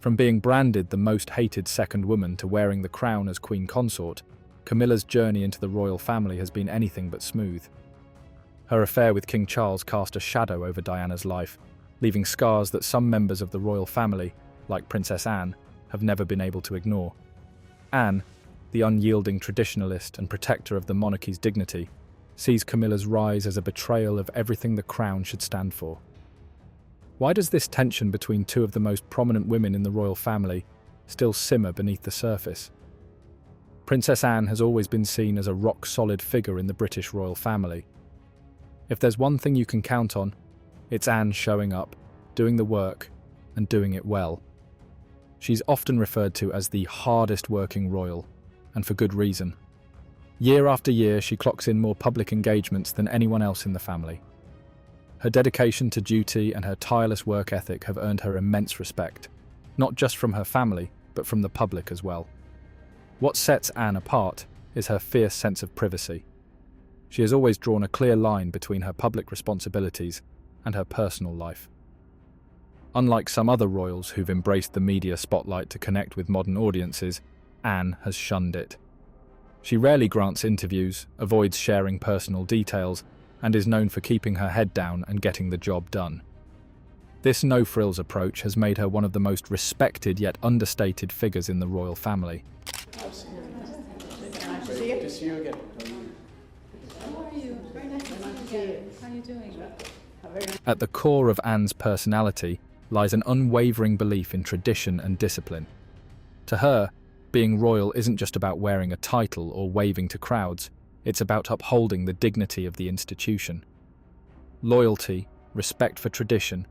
From being branded the most hated second woman to wearing the crown as Queen Consort, Camilla's journey into the royal family has been anything but smooth. Her affair with King Charles cast a shadow over Diana's life, leaving scars that some members of the royal family, like Princess Anne, have never been able to ignore. Anne, the unyielding traditionalist and protector of the monarchy's dignity, sees Camilla's rise as a betrayal of everything the crown should stand for. Why does this tension between two of the most prominent women in the royal family still simmer beneath the surface? Princess Anne has always been seen as a rock-solid figure in the British royal family. If there's one thing you can count on, it's Anne showing up, doing the work, and doing it well. She's often referred to as the hardest-working royal, and for good reason. Year after year, she clocks in more public engagements than anyone else in the family. Her dedication to duty and her tireless work ethic have earned her immense respect, not just from her family, but from the public as well. What sets Anne apart is her fierce sense of privacy. She has always drawn a clear line between her public responsibilities and her personal life. Unlike some other royals who've embraced the media spotlight to connect with modern audiences, Anne has shunned it. She rarely grants interviews, avoids sharing personal details, and is known for keeping her head down and getting the job done. This no-frills approach has made her one of the most respected yet understated figures in the royal family. Nice to see you again. How are you? Very nice to see you. How are you doing? At the core of Anne's personality lies an unwavering belief in tradition and discipline. To her, being royal isn't just about wearing a title or waving to crowds, it's about upholding the dignity of the institution. Loyalty, respect for tradition,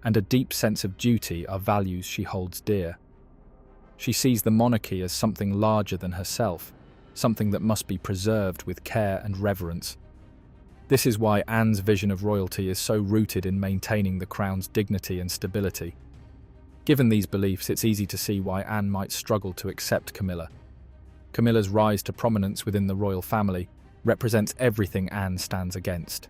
and a deep sense of duty are values she holds dear. She sees the monarchy as something larger than herself, something that must be preserved with care and reverence. This is why Anne's vision of royalty is so rooted in maintaining the crown's dignity and stability. Given these beliefs, it's easy to see why Anne might struggle to accept Camilla. Camilla's rise to prominence within the royal family represents everything Anne stands against.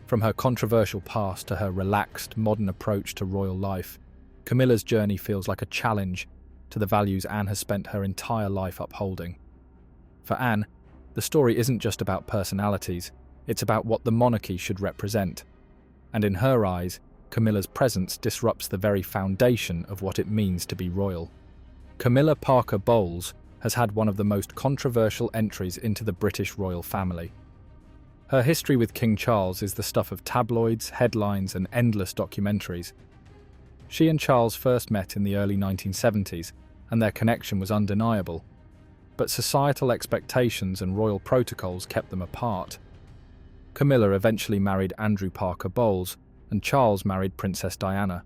From her controversial past to her relaxed, modern approach to royal life, Camilla's journey feels like a challenge to the values Anne has spent her entire life upholding. For Anne, the story isn't just about personalities, it's about what the monarchy should represent. And in her eyes, Camilla's presence disrupts the very foundation of what it means to be royal. Camilla Parker Bowles has had one of the most controversial entries into the British royal family. Her history with King Charles is the stuff of tabloids, headlines, and endless documentaries. She and Charles first met in the early 1970s, and their connection was undeniable. But societal expectations and royal protocols kept them apart. Camilla eventually married Andrew Parker Bowles, and Charles married Princess Diana.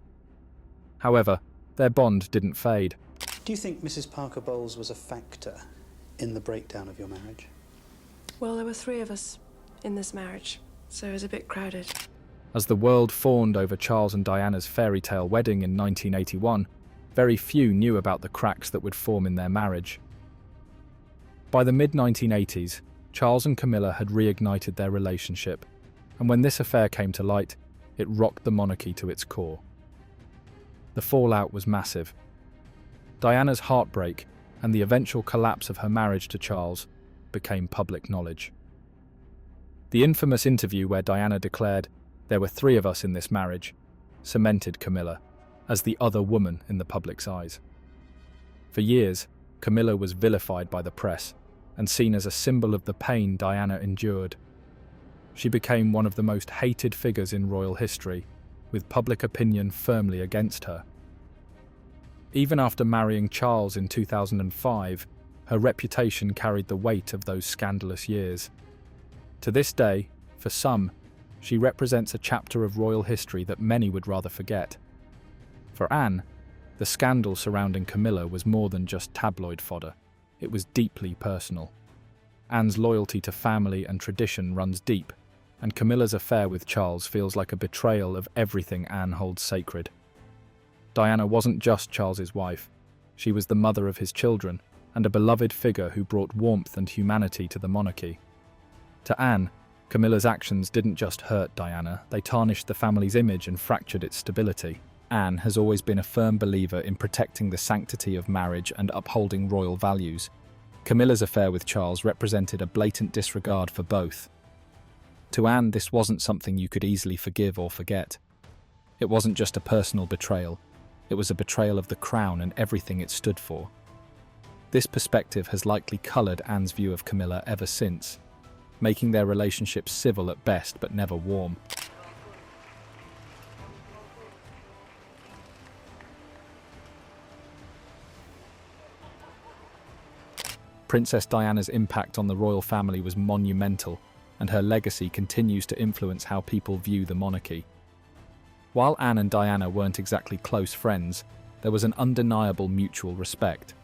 However, their bond didn't fade. Do you think Mrs. Parker Bowles was a factor in the breakdown of your marriage? Well, there were three of us in this marriage, so it was a bit crowded. As the world fawned over Charles and Diana's fairy tale wedding in 1981, very few knew about the cracks that would form in their marriage. By the mid-1980s, Charles and Camilla had reignited their relationship, and when this affair came to light, it rocked the monarchy to its core. The fallout was massive. Diana's heartbreak and the eventual collapse of her marriage to Charles became public knowledge. The infamous interview where Diana declared, "There were three of us in this marriage," cemented Camilla as the other woman in the public's eyes. For years, Camilla was vilified by the press and seen as a symbol of the pain Diana endured. She became one of the most hated figures in royal history, with public opinion firmly against her. Even after marrying Charles in 2005, her reputation carried the weight of those scandalous years. To this day, for some, she represents a chapter of royal history that many would rather forget. For Anne, the scandal surrounding Camilla was more than just tabloid fodder. It was deeply personal. Anne's loyalty to family and tradition runs deep, and Camilla's affair with Charles feels like a betrayal of everything Anne holds sacred. Diana wasn't just Charles's wife. She was the mother of his children and a beloved figure who brought warmth and humanity to the monarchy. To Anne, Camilla's actions didn't just hurt Diana, they tarnished the family's image and fractured its stability. Anne has always been a firm believer in protecting the sanctity of marriage and upholding royal values. Camilla's affair with Charles represented a blatant disregard for both. To Anne, this wasn't something you could easily forgive or forget. It wasn't just a personal betrayal, it was a betrayal of the crown and everything it stood for. This perspective has likely coloured Anne's view of Camilla ever since, making their relationship civil at best but never warm. Princess Diana's impact on the royal family was monumental, and her legacy continues to influence how people view the monarchy. While Anne and Diana weren't exactly close friends, there was an undeniable mutual respect.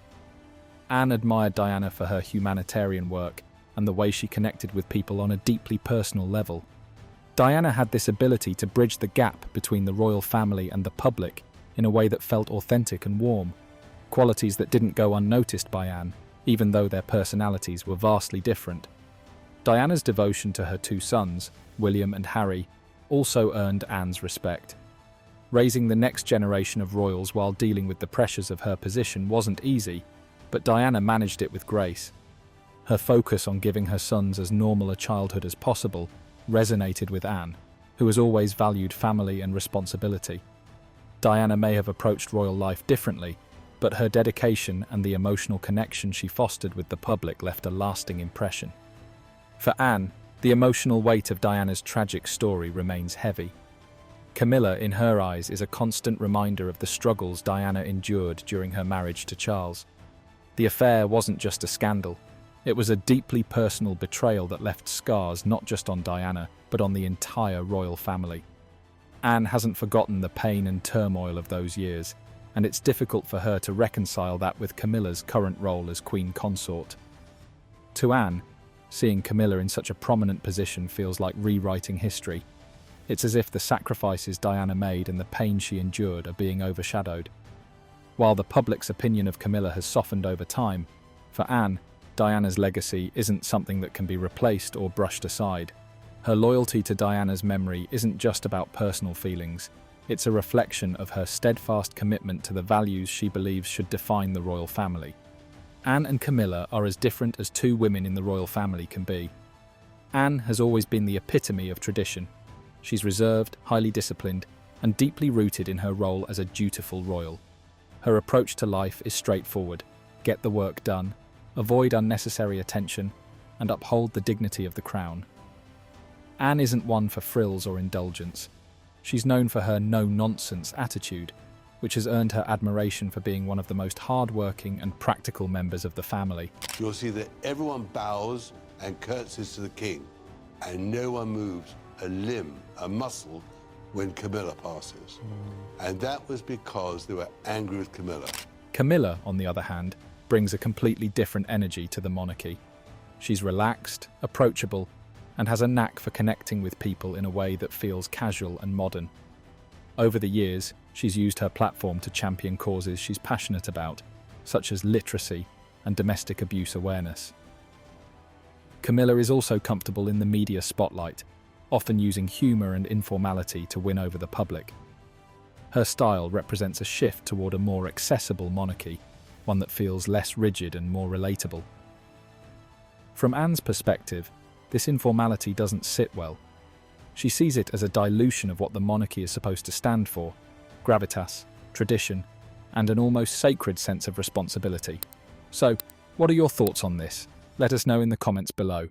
Anne admired Diana for her humanitarian work and the way she connected with people on a deeply personal level. Diana had this ability to bridge the gap between the royal family and the public in a way that felt authentic and warm, qualities that didn't go unnoticed by Anne, even though their personalities were vastly different. Diana's devotion to her two sons, William and Harry, also earned Anne's respect. Raising the next generation of royals while dealing with the pressures of her position wasn't easy, but Diana managed it with grace. Her focus on giving her sons as normal a childhood as possible resonated with Anne, who has always valued family and responsibility. Diana may have approached royal life differently, but her dedication and the emotional connection she fostered with the public left a lasting impression. For Anne, the emotional weight of Diana's tragic story remains heavy. Camilla, in her eyes, is a constant reminder of the struggles Diana endured during her marriage to Charles. The affair wasn't just a scandal. It was a deeply personal betrayal that left scars not just on Diana, but on the entire royal family. Anne hasn't forgotten the pain and turmoil of those years, and it's difficult for her to reconcile that with Camilla's current role as Queen Consort. To Anne, seeing Camilla in such a prominent position feels like rewriting history. It's as if the sacrifices Diana made and the pain she endured are being overshadowed. While the public's opinion of Camilla has softened over time, for Anne, Diana's legacy isn't something that can be replaced or brushed aside. Her loyalty to Diana's memory isn't just about personal feelings. It's a reflection of her steadfast commitment to the values she believes should define the royal family. Anne and Camilla are as different as two women in the royal family can be. Anne has always been the epitome of tradition. She's reserved, highly disciplined, and deeply rooted in her role as a dutiful royal. Her approach to life is straightforward: get the work done, avoid unnecessary attention, and uphold the dignity of the crown. Anne isn't one for frills or indulgence. She's known for her no-nonsense attitude, which has earned her admiration for being one of the most hard-working and practical members of the family. You'll see that everyone bows and curtsies to the king, and no one moves a limb, a muscle, when Camilla passes. And that was because they were angry with Camilla. Camilla, on the other hand, brings a completely different energy to the monarchy. She's relaxed, approachable, and has a knack for connecting with people in a way that feels casual and modern. Over the years, she's used her platform to champion causes she's passionate about, such as literacy and domestic abuse awareness. Camilla is also comfortable in the media spotlight, often using humour and informality to win over the public. Her style represents a shift toward a more accessible monarchy, one that feels less rigid and more relatable. From Anne's perspective, this informality doesn't sit well. She sees it as a dilution of what the monarchy is supposed to stand for: gravitas, tradition, and an almost sacred sense of responsibility. So, what are your thoughts on this? Let us know in the comments below.